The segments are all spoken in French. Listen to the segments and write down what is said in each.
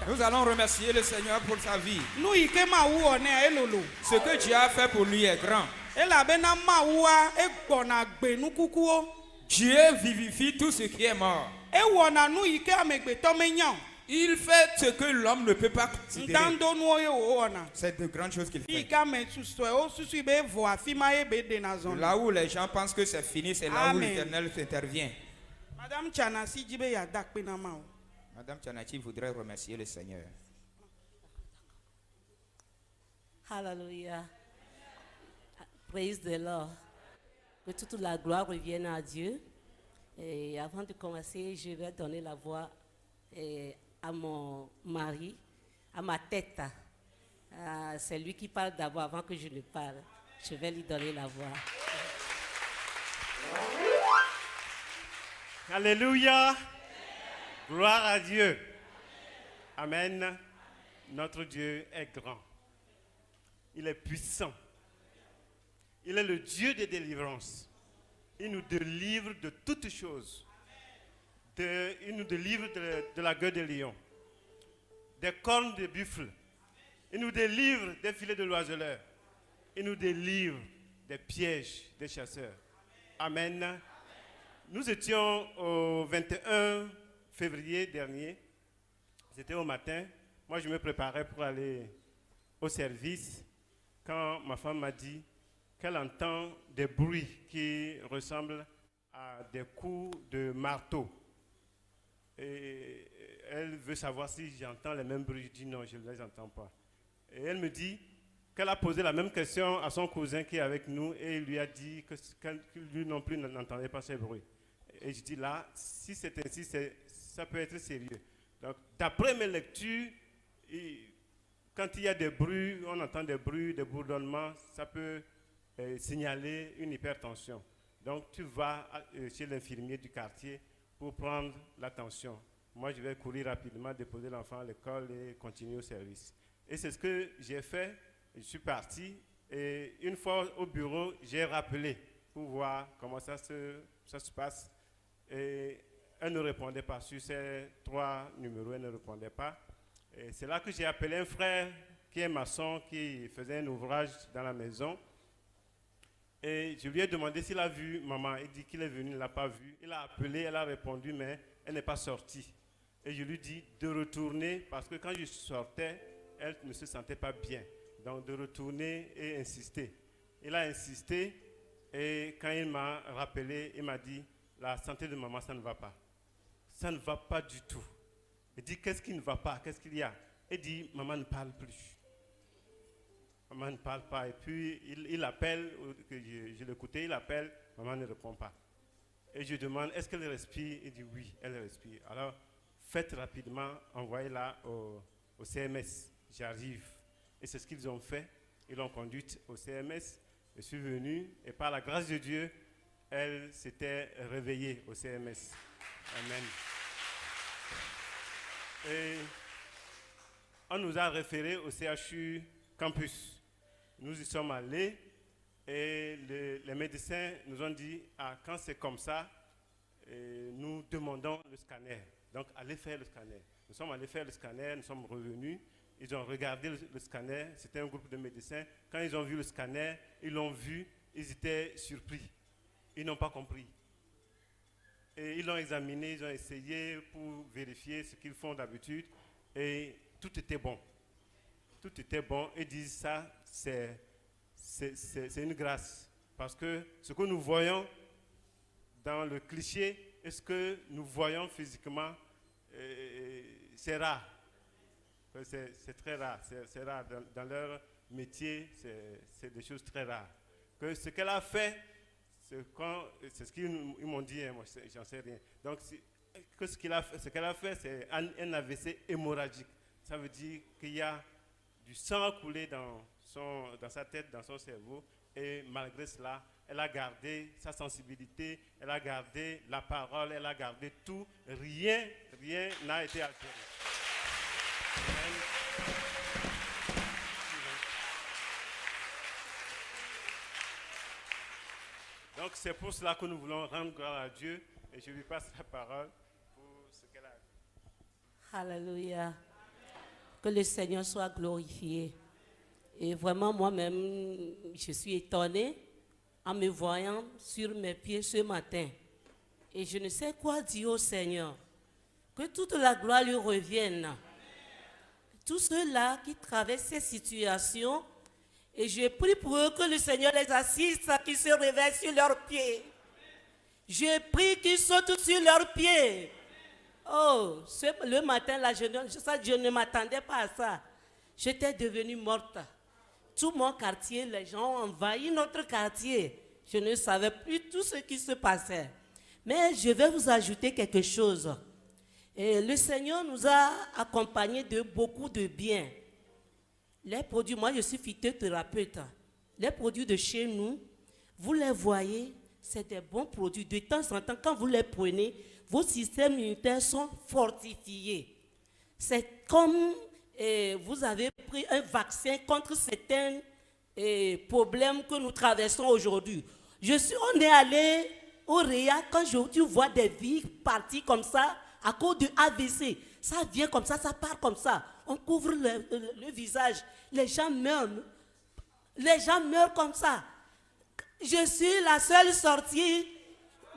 Nous allons remercier le Seigneur pour sa vie. Ce que Dieu a fait pour lui est grand. Dieu vivifie tout ce qui est mort. Il fait ce que l'homme ne peut pas considérer. C'est de grandes choses qu'il fait. Là où les gens pensent que c'est fini, c'est là où l'Éternel intervient. Madame Tchanachi voudrait remercier le Seigneur. Hallelujah. Praise the Lord. Que toute la gloire revienne à Dieu. Et avant de commencer, je vais donner la voix à mon mari, à ma tête. C'est lui qui parle d'abord avant que je ne parle. Je vais lui donner la voix. Alléluia. Gloire à Dieu. Amen. Notre Dieu est grand. Il est puissant. Il est le Dieu des délivrances. Il nous délivre de toutes choses. Il nous délivre de la gueule des lions, des cornes de buffle. Il nous délivre des filets de l'oiseleur. Il nous délivre des pièges des chasseurs. Amen. Nous étions au 21 février dernier. C'était au matin. Moi, je me préparais pour aller au service quand ma femme m'a dit qu'elle entend des bruits qui ressemblent à des coups de marteau. Et elle veut savoir si j'entends les mêmes bruits. Je dis non, je ne les entends pas. Et elle me dit qu'elle a posé la même question à son cousin qui est avec nous et il lui a dit que lui non plus n'entendait pas ces bruits. Et je dis là, si c'est ainsi, ça peut être sérieux. Donc, d'après mes lectures, quand il y a des bruits, on entend des bruits, des bourdonnements, ça peut signaler une hypertension. Donc, tu vas chez l'infirmier du quartier pour prendre la tension. Moi, je vais courir rapidement, déposer l'enfant à l'école et continuer au service. Et c'est ce que j'ai fait. Je suis parti et une fois au bureau, j'ai rappelé pour voir comment ça se passe. Et elle ne répondait pas sur ces 3 numéros, elle ne répondait pas. Et c'est là que j'ai appelé un frère qui est maçon, qui faisait un ouvrage dans la maison. Et je lui ai demandé s'il a vu maman. Il dit qu'il est venu, il ne l'a pas vue. Il a appelé, elle a répondu, mais elle n'est pas sortie. Et je lui dis de retourner, parce que quand je sortais, elle ne se sentait pas bien. Donc de retourner et insister. Il a insisté, et quand il m'a rappelé, il m'a dit, la santé de maman, ça ne va pas. Ça ne va pas du tout. Il dit, qu'est-ce qui ne va pas? Qu'est-ce qu'il y a? Il dit, maman ne parle plus. Maman ne parle pas. Et puis, il appelle, que je l'écoutais, il appelle, maman ne répond pas. Et je demande, est-ce qu'elle respire? Il dit, oui, elle respire. Alors, faites rapidement, envoyez-la au CMS. J'arrive. Et c'est ce qu'ils ont fait. Ils l'ont conduite au CMS. Je suis venu, et par la grâce de Dieu, elle s'était réveillée au CMS. Amen. Et on nous a référés au CHU Campus. Nous y sommes allés et les médecins nous ont dit, quand c'est comme ça, nous demandons le scanner. Donc, allez faire le scanner. Nous sommes allés faire le scanner, nous sommes revenus. Ils ont regardé le scanner, c'était un groupe de médecins. Quand ils ont vu le scanner, ils l'ont vu, ils étaient surpris. Ils n'ont pas compris. Et ils l'ont examiné, ils ont essayé pour vérifier ce qu'ils font d'habitude. Et tout était bon. Tout était bon. Ils disent ça, c'est une grâce. Parce que ce que nous voyons dans le cliché et ce que nous voyons physiquement, c'est rare. C'est très rare. C'est rare. Dans leur métier, c'est des choses très rares. Que ce qu'elle a fait, c'est ce qu'ils m'ont dit, hein, moi j'en sais rien. Donc, ce qu'elle a fait, c'est un AVC hémorragique. Ça veut dire qu'il y a du sang coulé dans sa tête, dans son cerveau. Et malgré cela, elle a gardé sa sensibilité, elle a gardé la parole, elle a gardé tout. Rien n'a été altéré. Amen. Donc c'est pour cela que nous voulons rendre gloire à Dieu et je lui passe la parole pour ce qu'elle a dit. Alléluia. Que le Seigneur soit glorifié. Et vraiment, moi-même, je suis étonnée en me voyant sur mes pieds ce matin. Et je ne sais quoi dire au Seigneur. Que toute la gloire lui revienne. Tous ceux-là qui traversent ces situations, et je prie pour eux que le Seigneur les assiste, qu'ils se réveillent sur leurs pieds. Je prie qu'ils sautent sur leurs pieds. Oh, le matin, là, je ne m'attendais pas à ça. J'étais devenue morte. Tout mon quartier, les gens ont envahi notre quartier. Je ne savais plus tout ce qui se passait. Mais je vais vous ajouter quelque chose. Et le Seigneur nous a accompagnés de beaucoup de biens. Les produits, moi je suis phytothérapeute. Les produits de chez nous, vous les voyez, c'est des bons produits. De temps en temps, quand vous les prenez, vos systèmes immunitaires sont fortifiés. C'est comme vous avez pris un vaccin contre certains problèmes que nous traversons aujourd'hui. On est allé au Réa, quand tu vois des vies partir comme ça, à cause du AVC, ça vient comme ça part comme ça. On couvre le visage, les gens meurent comme ça. Je suis la seule sortie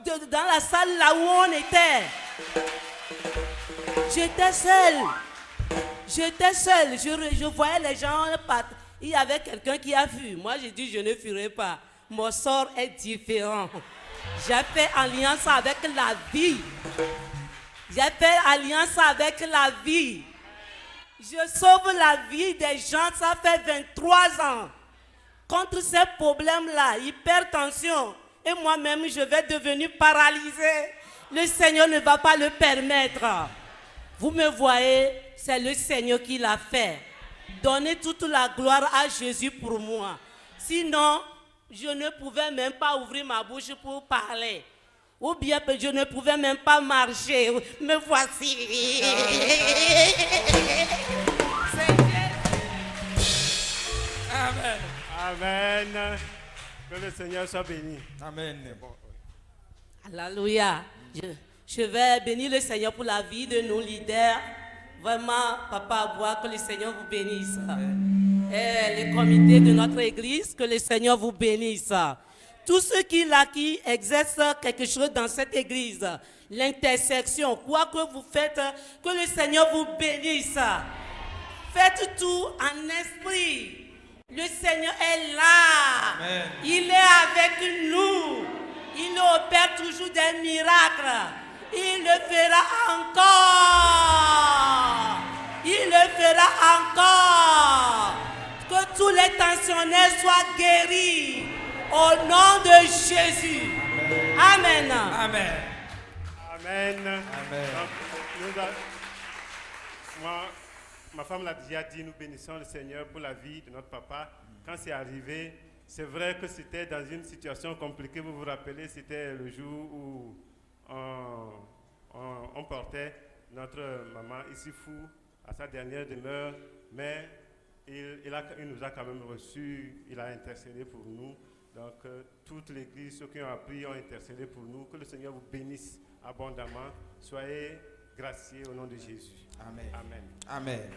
dans la salle là où on était. J'étais seule. Je voyais les gens partir. Il y avait quelqu'un qui a fui. Moi, j'ai dit, je ne fuirai pas. Mon sort est différent. J'ai fait alliance avec la vie. Je sauve la vie des gens, ça fait 23 ans. Contre ces problèmes-là, hypertension, et moi-même, je vais devenir paralysée. Le Seigneur ne va pas le permettre. Vous me voyez, c'est le Seigneur qui l'a fait. Donnez toute la gloire à Jésus pour moi. Sinon, je ne pouvais même pas ouvrir ma bouche pour parler. Ou bien je ne pouvais même pas marcher. Me voici. Amen. Amen. Que le Seigneur soit béni. Amen. Alléluia. Je vais bénir le Seigneur pour la vie de nos leaders. Vraiment, Papa Aboua, que le Seigneur vous bénisse. Et le comité de notre église, que le Seigneur vous bénisse. Tous ceux qui exercent quelque chose dans cette église, l'intersection, quoi que vous faites, que le Seigneur vous bénisse. Faites tout en esprit. Le Seigneur est là. Amen. Il est avec nous. Il opère toujours des miracles. Il le fera encore. Il le fera encore. Que tous les tensionnaires soient guéris. Au nom de Jésus. Amen. Amen. Amen. Amen. Donc, ma femme l'a déjà dit, nous bénissons le Seigneur pour la vie de notre papa. Quand c'est arrivé, c'est vrai que c'était dans une situation compliquée. Vous vous rappelez, c'était le jour où on portait notre maman ici fou à sa dernière demeure, mais il nous a quand même reçus, il a intercédé pour nous. Donc, toute l'église, ceux qui ont appris, ont intercédé pour nous. Que le Seigneur vous bénisse abondamment. Soyez graciés au nom de Jésus. Amen. Amen. Amen.